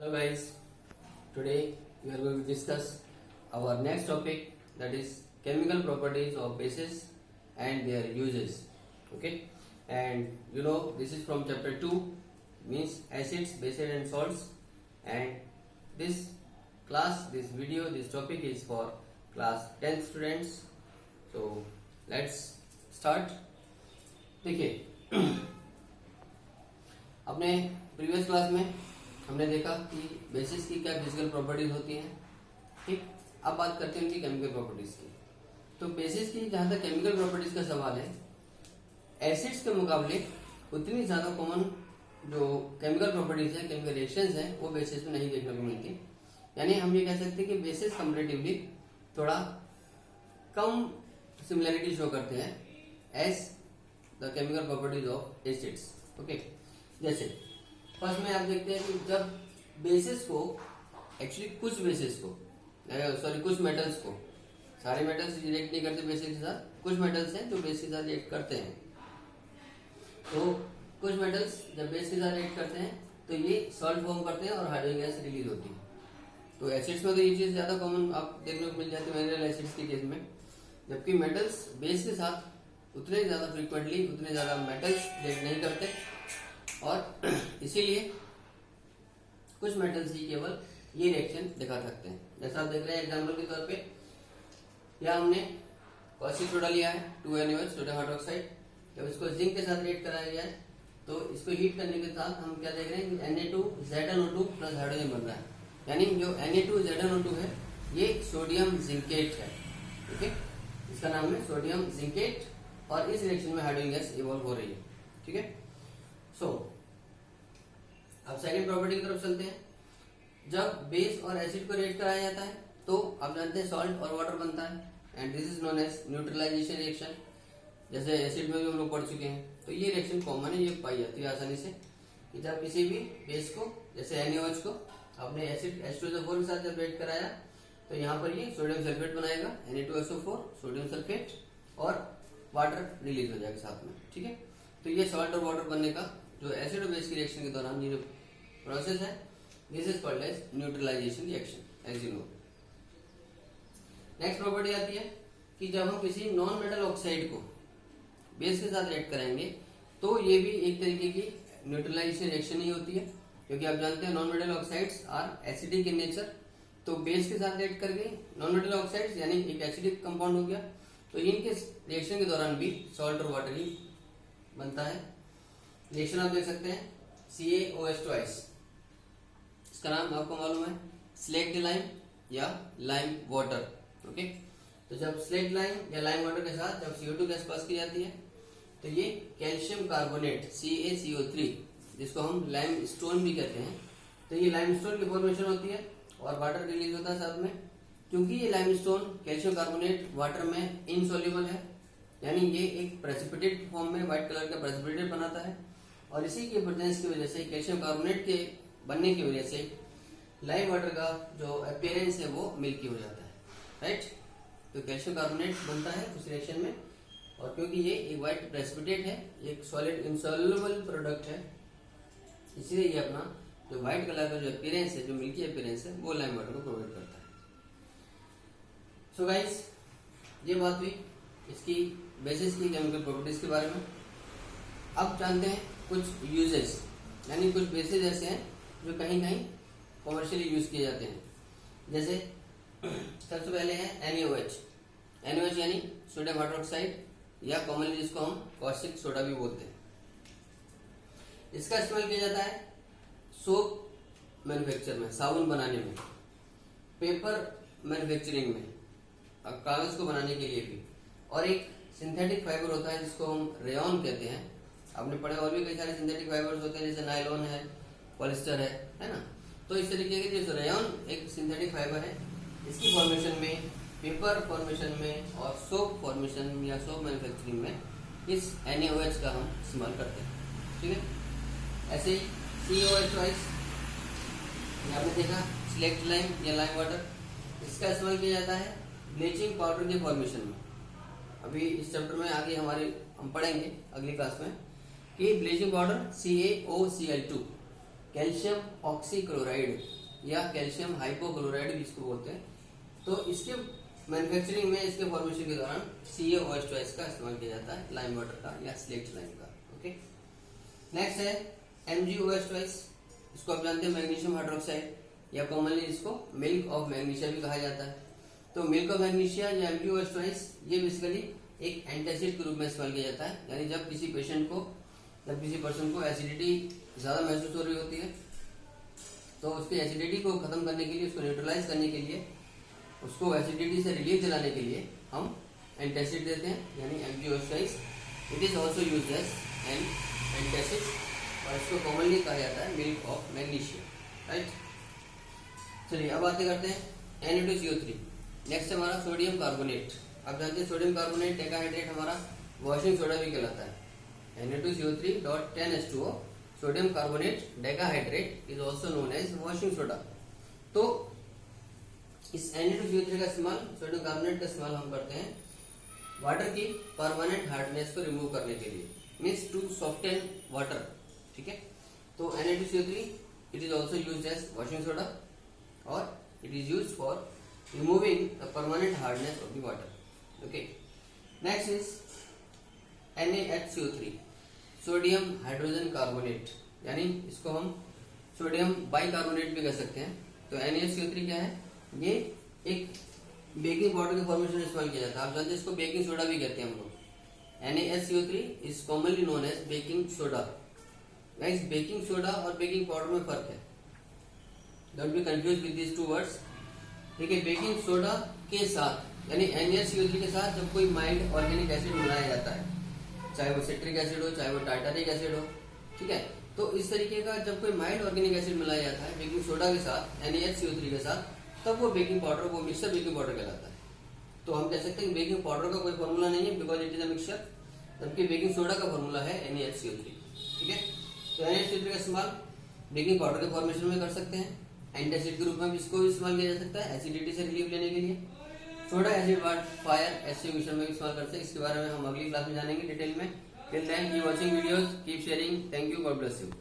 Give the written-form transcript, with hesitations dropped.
Hello guys, today we are going to discuss our next topic, that is chemical properties of bases and their uses. Okay, and you know this is from chapter 2, means acids, bases and salts, and this this topic is for class 10th students. So let's start. देखिए अपने previous class में हमने देखा कि basis की क्या physical properties होती हैं। ठीक, अब बात करते हैं उनकी केमिकल प्रॉपर्टीज की। तो बेसिस की जहां तक केमिकल प्रॉपर्टीज का सवाल है, एसिड्स के मुकाबले उतनी ज्यादा कॉमन जो केमिकल प्रॉपर्टीज है, केमिकल रिएक्शंस है, वो बेसिस में नहीं देखने को मिलती। यानी हम ये कह सकते हैं कि बेसिस कंपैरेटिवली थोड़ा कम सिमिलरिटी शो करते हैं as the chemical properties of acids. Okay, जैसे फर्स्ट में आप देखते हैं कि जब बेसिस को एक्चुअली कुछ मेटल्स को, सारे मेटल्स रिएक्ट नहीं करते बेसिस के साथ, कुछ मेटल्स हैं जो बेस के साथ रिएक्ट करते हैं। तो कुछ मेटल्स जब बेस के साथ रिएक्ट करते हैं तो ये सॉल्ट फॉर्म करते हैं और हाइड्रोजन गैस रिलीज होती है। तो एसिड्स में तो ये चीज ज्यादा कॉमन आप देखने को मिल जाती है मिनरल एसिड्स के केस में, जबकि मेटल्स बेस के साथ उतने ज्यादा फ्रीक्वेंटली उतने ज्यादा मेटल्स रिएक्ट नहीं करते, और इसीलिए कुछ मेटल्स ही केवल ये रिएक्शन दिखा सकते हैं। जैसा आप देख रहे हैं एग्जांपल के तौर पे, यहाँ हमने कॉस्टिक सोडा लिया है 2NaOH सोडियम हाइड्रोक्साइड। जब इसको जिंक के साथ रिएक्ट कराया गया है तो इसको हीट करने के साथ हम क्या देख रहे हैं कि Na2ZnO2 प्लस हाइड्रोजन बन रहा है। यानी जो Na2ZnO2 है ये सोडियम जिंकेट है। ठीक है, इसका नाम है सोडियम जिंकेट, और इस रिएक्शन में हाइड्रोजन गैस इवॉल्व हो रही है। ठीक है, सो अब सेकंड प्रॉपर्टी की तरफ चलते हैं। जब बेस और एसिड को रिएक्ट कराया जाता है तो आप जानते हैं सॉल्ट और वाटर बनता है, and this is known as neutralization reaction. जैसे एसिड में भी हम लोग पढ़ चुके हैं, तो ये रिएक्शन कॉमन है, ये पाई जाती है आसानी से कि जब किसी भी बेस को, जैसे NaOH को आपने एसिड H2SO4 के साथ जब रिएक्ट कराया तो यहाँ पर ये सोडियम सल्फेट बनाएगा, Na2SO4 सोडियम सल्फेट, और वाटर रिलीज हो जाएगा साथ में। ठीक है, तो ये सॉल्ट और वाटर बनने का जो एसिड और बेस की रिएक्शन के दौरान ये जो प्रोसेस है, this is called as neutralization reaction, as you know. Next property आती है कि जब हम किसी नॉन मेटल ऑक्साइड को बेस के साथ रिएक्ट कराएंगे तो ये भी एक तरीके की न्यूट्रलाइजेशन रिएक्शन ही होती है, क्योंकि आप जानते हैं non metal oxides are acidic in nature. तो बेस के साथ रिएक्ट करके नॉन मेटल ऑक्साइड्स यानी एक एसिडिक कंपाउंड हो गया, तो इनके रिएक्शन के दौरान भी सॉल्ट और वाटर ही बनता है। रिएक्शन आप देख सकते हैं CaOH2, इसका नाम आपको मालूम है स्लेक्ट लाइम या लाइम वाटर। ओके, तो जब स्लेक्ट लाइम या लाइम वाटर के साथ जब CO2 गैस पास की जाती है तो ये कैल्शियम कार्बोनेट CaCO3, जिसको हम लाइम स्टोन भी कहते हैं, तो ये लाइम स्टोन की फॉर्मेशन होती है और वाटर रिलीज होता है साथ में। क्योंकि ये lime stone calcium carbonate water में इनसॉल्युबल है, यानी ये एक प्रेसिपिटेट फॉर्म में व्हाइट कलर का प्रेसिपिटेट बनाता है, और इसी के प्रेजेंस की वजह से, कैल्शियम कार्बोनेट के बनने की वजह से लाइम वाटर का जो अपीयरेंस है वो मिल्की हो जाता है। राइट, तो कैल्शियम कार्बोनेट बनता है उस रिएक्शन में, और क्योंकि ये एक व्हाइट प्रेसिपिटेट है, एक सॉलिड इनसॉल्युबल प्रोडक्ट है, इसलिए ये अपना जो व्हाइट कलर का जो अपीयरेंस है, जो मिल्की अपीयरेंस है, वो लाइम वाटर को प्रोवाइड करता है। सो गाइस, ये बात हुई इसकी बेसिस की केमिकल प्रॉपर्टीज के बारे में। अब जानते हैं कुछ यूजेस, यानी कुछ बेसिस ऐसे हैं जो कहीं कहीं कॉमर्शियली यूज किए जाते हैं। जैसे सबसे पहले है NaOH यानी सोडियम हाइड्रोक्साइड, या कॉमनली जिसको हम कॉस्टिक सोडा भी बोलते हैं। इसका इस्तेमाल किया जाता है सोप मैन्युफैक्चर में, साबुन बनाने में, पेपर मैन्युफैक्चरिंग में, कागज को बनाने के लिए भी, और एक सिंथेटिक फाइबर होता है जिसको हम रेयॉन कहते हैं। आपने पढ़े, और भी कई सारे सिंथेटिक फाइबर्स होते हैं, जैसे नायलॉन है, पॉलिस्टर है ना। तो इस तरीके के जो रेयॉन एक सिंथेटिक फाइबर है, इसकी फॉर्मेशन में, पेपर फॉर्मेशन में और सोप फॉर्मेशन या सोप मैन्युफैक्चरिंग में इस NaOH का हम इस्तेमाल करते हैं। ठीक है, ऐसे ही CaOH2, आपने देखा स्लेक्ट लाइम या लाइम वाटर, इसका इस्तेमाल किया जाता है ब्लीचिंग पाउडर के फॉर्मेशन में। अभी इस चैप्टर में आगे हम पढ़ेंगे अगली क्लास में कि bleaching powder CaOCl2 calcium oxychloride या कैल्शियम हाइपोक्लोराइड भी इसको बोलते हैं। तो इसके मैन्युफैक्चरिंग में, इसके फॉर्मेशन के दौरान CaOH का इस्तेमाल किया जाता है, लाइम वाटर का या स्लेट लाइम का। ओके, नेक्स्ट है MgOH, इसको आप जानते हैं मैग्नीशियम हाइड्रोक्साइड या कॉमनली इसको मिल्क ऑफ मैग्नीशिया भी कहा जाता है। तो मिल्क ऑफ मैग्नीशिया या MgOH ये बेसिकली एक एंटासिड के रूप में इस्तेमाल किया जाता है, यानी जब किसी पर्सन को एसिडिटी ज्यादा महसूस हो रही होती है तो उसकी एसिडिटी को खत्म करने के लिए, उसको न्यूट्रलाइज करने के लिए, उसको एसिडिटी से रिलीफ दिलाने के लिए हम एंटासिड देते हैं, यानी MgOH। It is also use as an antacid और इसको कॉमनली कहा जाता है मिल्क ऑफ मैग्नीशिया, राइट। चलिए अब बातें करते हैं Na2CO3। नेक्स्ट हमारा सोडियम कार्बोनेट। आप जानते हैं सोडियम कार्बोनेट डेकाहाइड्रेट हमारा वॉशिंग सोडा भी कहलाता है। Na2CO3.10H2O sodium carbonate decahydrate is also known as washing soda. तो इस Na2CO3 का इस्तेमाल, सोडियम कार्बोनेट का इस्तेमाल हम करते हैं वाटर की परमानेंट हार्डनेस को रिमूव करने के लिए, मीन्स टू सॉफ्टन वाटर। ठीक है, तो Na2CO3 it is also use as washing soda और it is use for removing the permanent hardness of the water. Okay, next is NaHCO3 sodium hydrogen carbonate, यानी इसको हम सोडियम बाइकार्बोनेट भी कह सकते हैं। तो NaHCO3 क्या है? ये एक बेकिंग पाउडर के फॉर्मेशन में इस्तेमाल किया जाता है। आप जानते हैं इसको बेकिंग सोडा भी कहते हैं हम लोग। NaHCO3 is commonly known as baking soda. Guys, baking soda और बेकिंग पाउडर में फर्क है, don't be confuse with these two words. देखिए, बेकिंग सोडा के साथ यानी NaHCO3 के साथ जब कोई माइल्ड ऑर्गेनिक एसिड मिलाया जाता है, चाहे वो सिट्रिक एसिड हो, चाहे वो टार्टारिक एसिड हो, ठीक है, तो इस तरीके का जब कोई माइल्ड ऑर्गेनिक एसिड मिलाया जाता है बेकिंग सोडा के साथ, NaHCO3 के साथ, तब वो बेकिंग पाउडर, वो मिक्सर बेकिंग पाउडर कहलाता है। तो हम कह सकते हैं कि बेकिंग पाउडर का कोई फॉर्मूला नहीं है, because it is a mixture, जबकि बेकिंग सोडा का फॉर्मूला है NaHCO3। ठीक है, तो NaHCO3 का इस्तेमाल बेकिंग पाउडर के फॉर्मेशन में कर सकते हैं, एंटासिड के रूप में भी इसको इस्तेमाल किया जा सकता है एसिडिटी से रिलीफ लेने के लिए, सोडा एसिड फायर एक्सटिंग्विशर में भी इस्तेमाल करते हैं। इसके बारे में हम अगली क्लास में जानेंगे डिटेल में। Till then, keep watching videos, keep sharing. Thank you. God bless you.